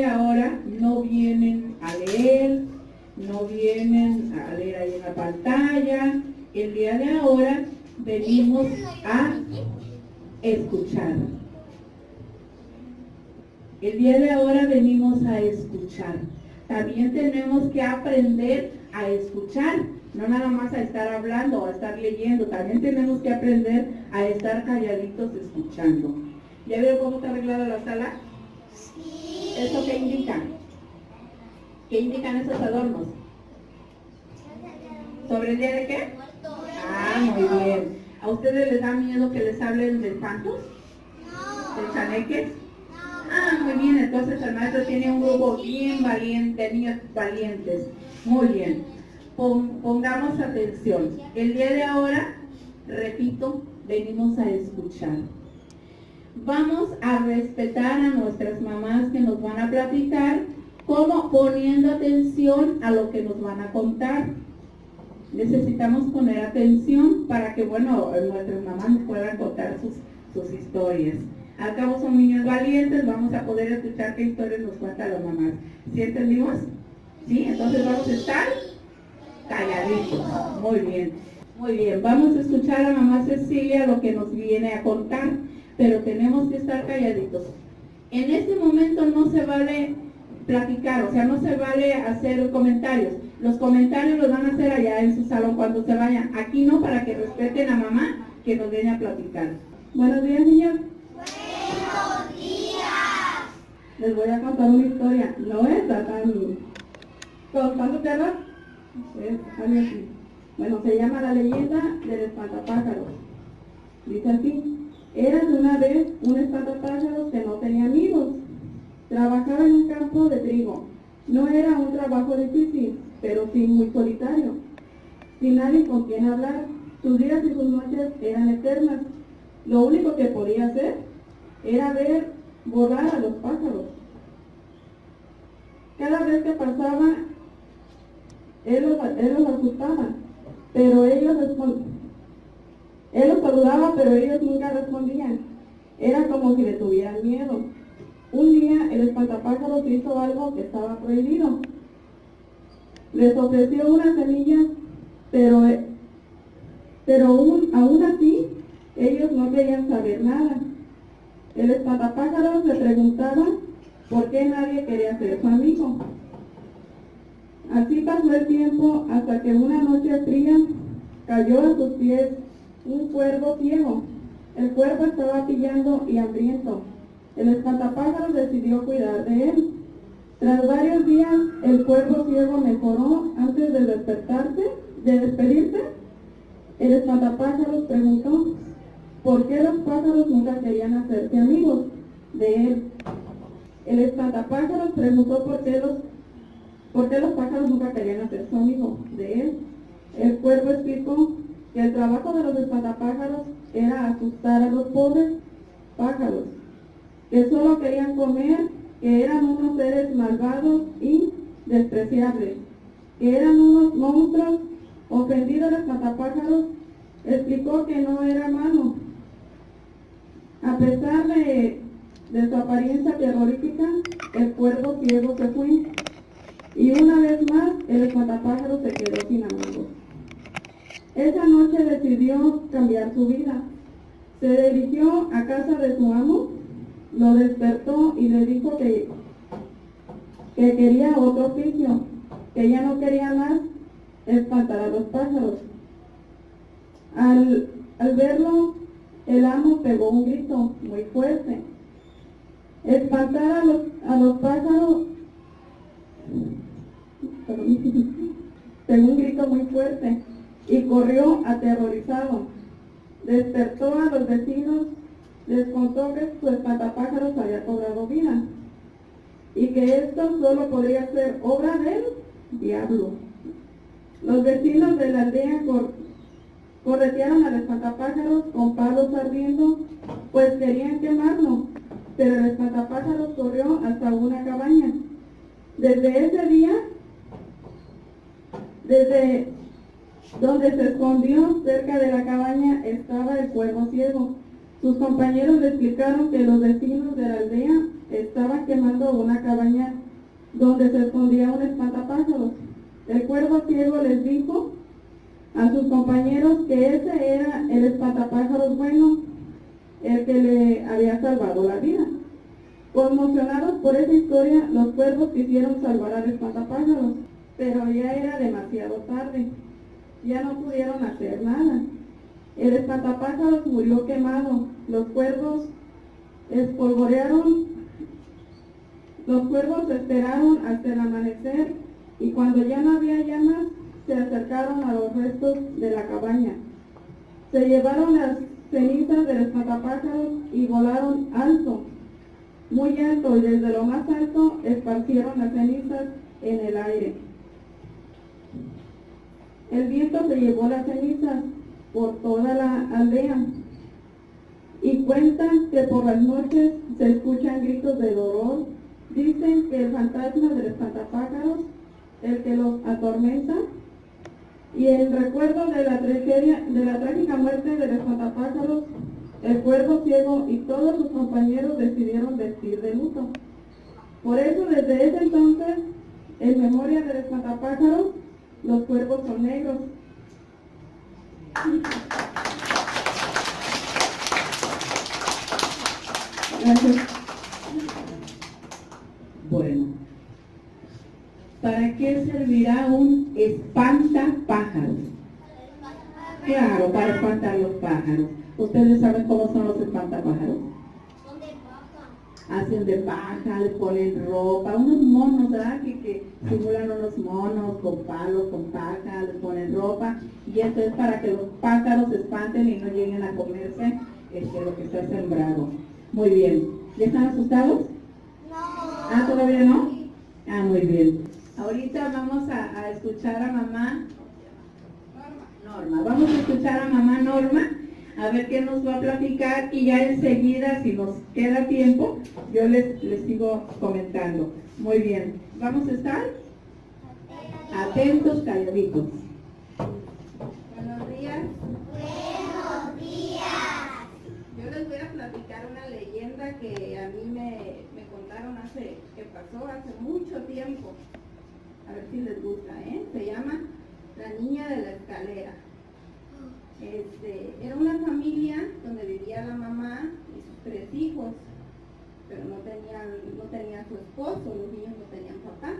de ahora no vienen a leer, no vienen a leer ahí en la pantalla. El día de ahora venimos a escuchar. El día de ahora venimos a escuchar. También tenemos que aprender a escuchar, no nada más a estar hablando o a estar leyendo, también tenemos que aprender a estar calladitos escuchando. ¿Ya vieron cómo está arreglada la sala? Sí. ¿Eso qué indica? ¿Qué indican esos adornos? ¿Sobre el día de qué? Ah, muy bien. ¿A ustedes les da miedo que les hablen de espantos? No. ¿De chaneques? Ah, muy bien, entonces el maestro tiene un grupo bien valiente, niños valientes. Muy bien. Pongamos atención. El día de ahora, repito, venimos a escuchar. Vamos a respetar a nuestras mamás que nos van a platicar, como poniendo atención a lo que nos van a contar. Necesitamos poner atención para que, bueno, nuestras mamás nos puedan contar sus historias. Al cabo son niños valientes, vamos a poder escuchar qué historias nos cuentan las mamás. ¿Sí entendimos? ¿Sí? Entonces vamos a estar calladitos. Muy bien. Muy bien, vamos a escuchar a mamá Cecilia lo que nos viene a contar, pero tenemos que estar calladitos. En este momento no se vale platicar, o sea, no se vale hacer comentarios. Los comentarios los van a hacer allá en su salón cuando se vayan. Aquí no, para que respeten a mamá que nos viene a platicar. Buenos días, niños. Buenos días. Les voy a contar una historia. No está tan contando terror. Es algo así. Bueno, se llama La leyenda del espantapájaros. Dice así: érase una vez un espantapájaros que no tenía amigos. Trabajaba en un campo de trigo. No era un trabajo difícil, pero sí muy solitario. Sin nadie con quien hablar, sus días y sus noches eran eternas. Lo único que podía hacer era ver volar a los pájaros. Cada vez que pasaba, él los asustaba, pero él los saludaba, pero ellos nunca respondían. Era como si le tuvieran miedo. Un día el espantapájaros hizo algo que estaba prohibido. Les ofreció unas semillas, pero aún así ellos no querían saber nada. El espantapájaros le preguntaba por qué nadie quería ser su amigo. Así pasó el tiempo hasta que una noche fría cayó a sus pies un cuervo ciego. El cuervo estaba pillando y hambriento. El espantapájaros decidió cuidar de él. Tras varios días, el cuervo ciego mejoró. Antes de despedirse, el espantapájaros preguntó por qué los pájaros nunca querían hacerse amigos de él. El espantapájaros preguntó por qué los pájaros nunca querían hacerse amigos de él. El cuervo explicó que el trabajo de los espantapájaros era asustar a los pobres pájaros, que solo querían comer, que eran unos seres malvados y despreciables, que eran unos monstruos. Ofendido el espantapájaros explicó que no era malo. A pesar de su apariencia terrorífica, el cuervo ciego se fue, y una vez más el espantapájaros se quedó sin amigos. Esa noche decidió cambiar su vida. Se dirigió a casa de su amo, lo despertó y le dijo que quería otro oficio, que ya no quería más espantar a los pájaros. Al verlo, el amo pegó un grito muy fuerte. Espantar a los pájaros, pegó un grito muy fuerte y corrió aterrorizado. Despertó a los vecinos, les contó que su espantapájaros había cobrado vida y que esto solo podría ser obra del diablo. Los vecinos de la aldea corretearon al espantapájaros con palos ardiendo, pues querían quemarlo, pero el espantapájaros corrió hasta una cabaña. Desde ese día, desde donde se escondió cerca de la cabaña, estaba el cuervo ciego. Sus compañeros le explicaron que los vecinos de la aldea estaba quemando una cabaña donde se escondía un espantapájaros. El cuervo ciego les dijo a sus compañeros que ese era el espantapájaros bueno, el que le había salvado la vida. Conmocionados por esa historia, los cuervos quisieron salvar al espantapájaros, pero ya era demasiado tarde. Ya no pudieron hacer nada. El espantapájaros murió quemado. Los cuervos esperaron hasta el amanecer y cuando ya no había llamas, se acercaron a los restos de la cabaña. Se llevaron las cenizas del espantapájaros y volaron alto, muy alto, y desde lo más alto esparcieron las cenizas en el aire. El viento se llevó las cenizas por toda la aldea y cuentan que por las noches se escuchan gritos de dolor. Dicen que el fantasma del espantapájaros, el que los atormenta, y en recuerdo de la trágica muerte del espantapájaros, el cuervo ciego y todos sus compañeros decidieron vestir de luto. Por eso, desde ese entonces, en memoria del espantapájaros, los cuervos son negros. Gracias. Bueno, ¿para qué servirá un espantapájaros? Claro, para espantar los pájaros. ¿Ustedes saben cómo son los espantapájaros? Hacen de paja, les ponen ropa, unos monos, ¿verdad? Que simulan unos monos con palos, con paja, les ponen ropa, y esto es para que los pájaros se espanten y no lleguen a comerse lo que está sembrado. Muy bien. ¿Ya están asustados? Ah, ¿todavía no? Ah, muy bien. Ahorita vamos a escuchar a mamá Norma. Vamos a escuchar a mamá Norma, a ver qué nos va a platicar, y ya enseguida, si nos queda tiempo, yo les sigo comentando. Muy bien. ¿Vamos a estar? Atentos, calladitos. Buenos días. Buenos días. Yo les voy a platicar una leyenda que a mí me contaron que pasó hace mucho tiempo. A ver si les gusta, ¿eh? Se llama La Niña de la Escalera. Era una familia donde vivía la mamá y sus 3 hijos, pero no tenía su esposo, los niños no tenían papá.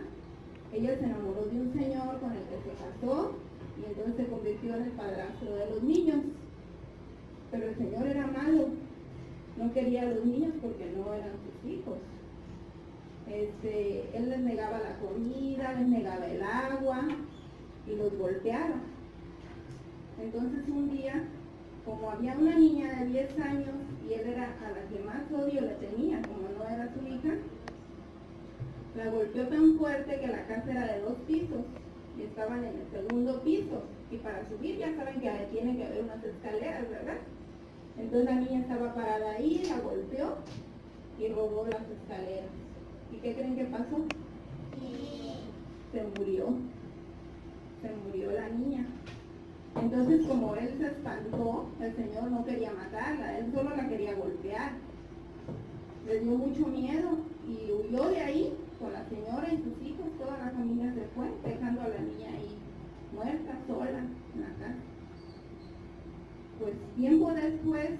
Ella se enamoró de un señor con el que se casó y entonces se convirtió en el padrastro de los niños. Pero el señor era malo, no quería a los niños porque no eran sus hijos. Él les negaba la comida, les negaba el agua y los golpeaba. Entonces un día, como había una niña de 10 años y él era a la que más odio le tenía, como no era su hija, la golpeó tan fuerte que la casa era de 2 pisos y estaban en el segundo piso, y para subir ya saben que tiene que haber unas escaleras, ¿verdad? Entonces la niña estaba parada ahí, la golpeó y rodó las escaleras. ¿Y qué creen que pasó? Se murió la niña. Entonces, como él se espantó, el señor no quería matarla, él solo la quería golpear. Le dio mucho miedo y huyó de ahí con la señora y sus hijos. Toda la familia se fue, dejando a la niña ahí muerta, sola, en la casa. Pues tiempo después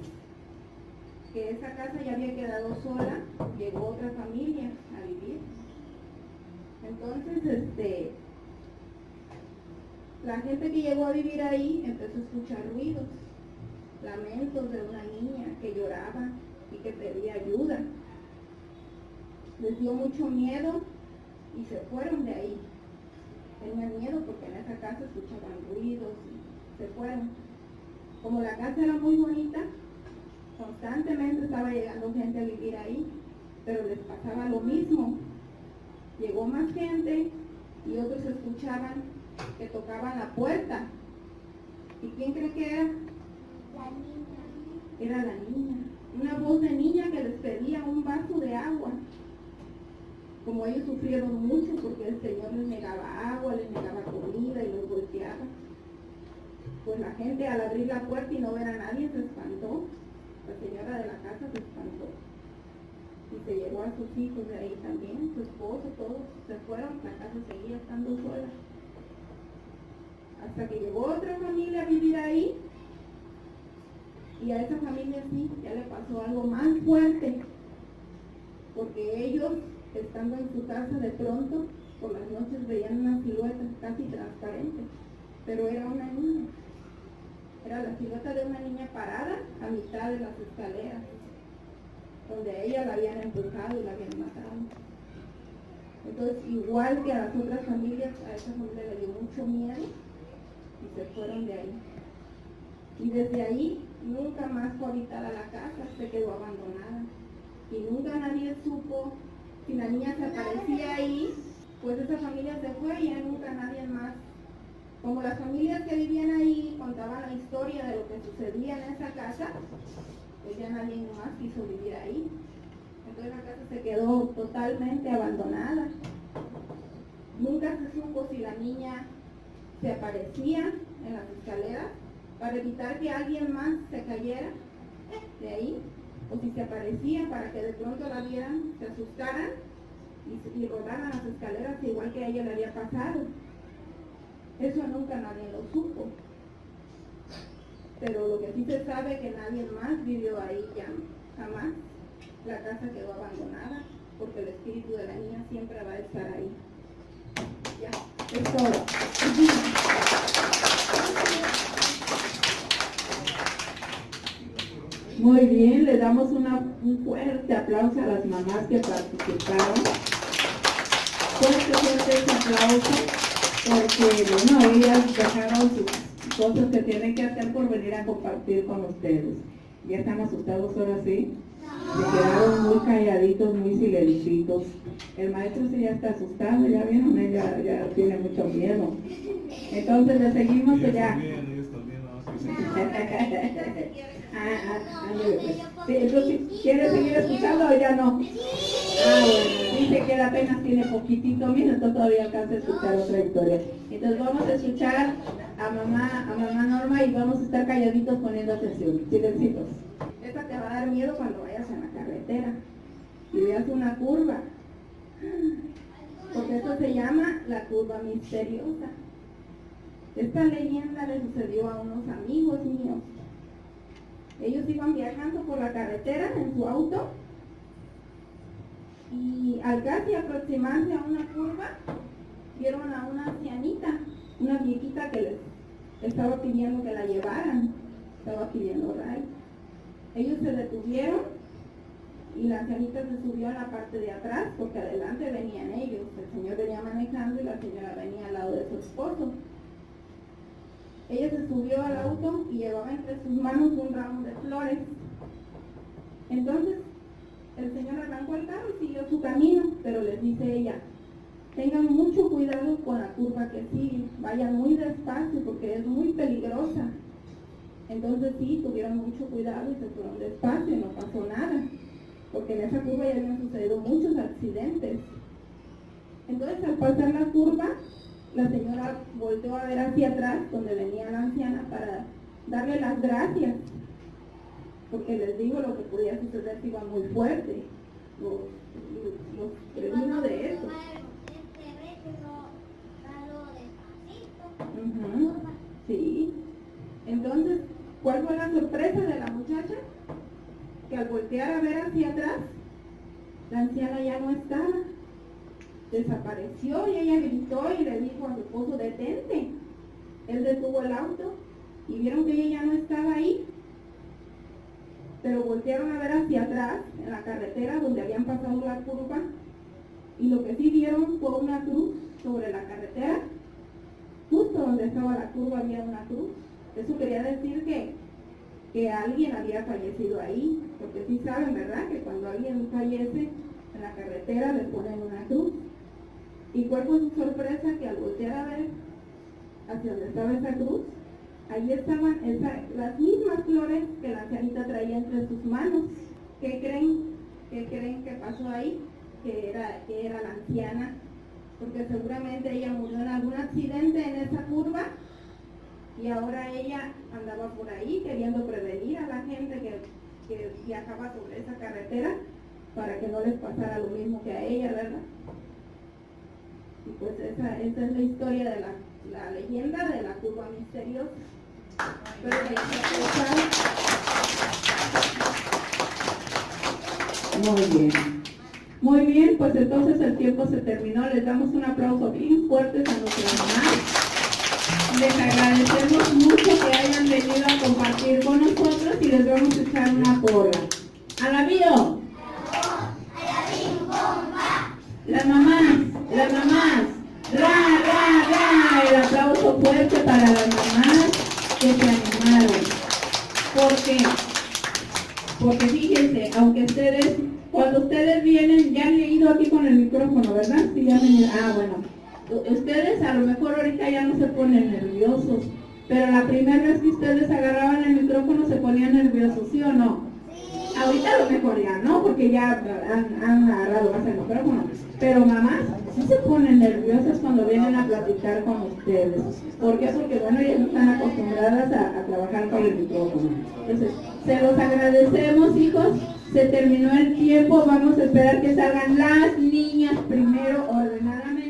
que esa casa ya había quedado sola, llegó otra familia a vivir. Entonces, la gente que llegó a vivir ahí empezó a escuchar ruidos, lamentos de una niña que lloraba y que pedía ayuda. Les dio mucho miedo y se fueron de ahí. Tenían miedo porque en esa casa escuchaban ruidos y se fueron. Como la casa era muy bonita, constantemente estaba llegando gente a vivir ahí, pero les pasaba lo mismo. Llegó más gente y otros escuchaban que tocaban la puerta. ¿Y quién cree que era? La niña. Era la niña. Una voz de niña que les pedía un vaso de agua. Como ellos sufrieron mucho porque el Señor les negaba agua, les negaba comida y los golpeaba. Pues la gente, al abrir la puerta y no ver a nadie, se espantó. La señora de la casa se espantó. y se llevó a sus hijos de ahí también, su esposo, todos se fueron, la casa seguía estando sola. Hasta que llegó otra familia a vivir ahí, y a esa familia sí, ya le pasó algo más fuerte, porque ellos, estando en su casa, de pronto, por las noches veían una silueta casi transparente, pero era una niña. Era la silueta de una niña parada a mitad de las escaleras, donde a ella la habían empujado y la habían matado. Entonces, igual que a las otras familias, a esa familia le dio mucho miedo y se fueron de ahí. Y desde ahí nunca más fue habitada la casa, se quedó abandonada. Y nunca nadie supo si la niña se aparecía ahí, pues esa familia se fue y ya nunca nadie más. Como las familias que vivían ahí contaban la historia de lo que sucedía en esa casa, pues ya nadie más quiso vivir ahí. Entonces la casa se quedó totalmente abandonada. Nunca se supo si la niña se aparecía en las escaleras para evitar que alguien más se cayera de ahí, o si se aparecía para que de pronto la vieran, se asustaran y rodaran las escaleras igual que a ella le había pasado. Eso nunca nadie lo supo. Pero lo que sí se sabe es que nadie más vivió ahí ya, jamás. La casa quedó abandonada porque el espíritu de la niña siempre va a estar ahí. Ya, es todo. Muy bien, le damos un fuerte aplauso a las mamás que participaron. Fuerte ese aplauso, porque bueno, ellas dejaron sus cosas que tienen que hacer por venir a compartir con ustedes. ¿Ya están asustados ahora sí? Se quedaron muy calladitos, muy silencitos. El maestro sí ya está asustado, ya vieron, ella ya tiene mucho miedo. Entonces le seguimos ya. Ellos también, Sí, entonces, ¿quiere seguir escuchando o ya no? Bueno, dice que apenas tiene poquitito minuto, todavía alcanza a escuchar otra historia. Entonces vamos a escuchar a mamá Norma y vamos a estar calladitos poniendo atención, silencitos. Esta te va a dar miedo cuando vayas en la carretera y veas una curva, porque esto se llama la curva misteriosa. Esta leyenda le sucedió a unos amigos míos. Ellos iban viajando por la carretera en su auto y al casi aproximarse a una curva vieron a una ancianita, una viejita que les estaba pidiendo que la llevaran, estaba pidiendo ray. Ellos se detuvieron y la ancianita se subió a la parte de atrás porque adelante venían ellos, el señor venía manejando y la señora venía al lado de su esposo. Ella se subió al auto y llevaba entre sus manos un ramo de flores. Entonces, el señor arrancó el carro y siguió su camino, pero les dice ella, tengan mucho cuidado con la curva que sigue, vayan muy despacio porque es muy peligrosa. Entonces sí, tuvieron mucho cuidado y se fueron despacio y no pasó nada, porque en esa curva ya habían sucedido muchos accidentes. Entonces, al pasar la curva, la señora volteó a ver hacia atrás, donde venía la anciana, para darle las gracias, porque les digo lo que podía suceder si iba muy fuerte. Los previno de eso. Sí. Entonces, ¿cuál fue la sorpresa de la muchacha? Que al voltear a ver hacia atrás, la anciana ya no estaba. Desapareció y ella gritó y le dijo a su esposo, detente. Él detuvo el auto y vieron que ella ya no estaba ahí. Pero voltearon a ver hacia atrás, en la carretera donde habían pasado la curva, y lo que sí vieron fue una cruz sobre la carretera. Justo donde estaba la curva había una cruz. Eso quería decir que alguien había fallecido ahí, porque sí saben, ¿verdad?, que cuando alguien fallece en la carretera le ponen una cruz. ¿Y cuál fue su sorpresa? Que al voltear a ver hacia donde estaba esa cruz, ahí estaban las mismas flores que la ancianita traía entre sus manos. ¿Qué creen que pasó ahí? Que era la anciana, porque seguramente ella murió en algún accidente en esa curva y ahora ella andaba por ahí queriendo prevenir a la gente que viajaba sobre esa carretera para que no les pasara lo mismo que a ella, ¿verdad? Y pues esa es la historia de la leyenda de la curva misteriosa. Pero de Muy bien, pues entonces el tiempo se terminó. Les damos un aplauso bien fuerte a nuestras mamás. Les agradecemos mucho que hayan venido a compartir con nosotros y les vamos a echar una porra. ¡Alabío! Las mamás, ra, ra, ra. El aplauso fuerte para las mamás que se animaron. ¿Por qué? Porque fíjense, aunque ustedes, cuando ustedes vienen, ya han ido aquí con el micrófono, ¿verdad? Sí, ya han venido. Bueno, ustedes a lo mejor ahorita ya no se ponen nerviosos, pero la primera vez que ustedes agarraban el micrófono se ponían nerviosos, ¿sí o no? Ahorita a lo mejor ya no, porque ya han agarrado más el micrófono. Pero mamás sí se ponen nerviosas cuando vienen a platicar con ustedes. ¿Por qué? Porque bueno, ellas no están acostumbradas a trabajar con el micrófono. Entonces, se los agradecemos, hijos. Se terminó el tiempo. Vamos a esperar que salgan las niñas primero ordenadamente.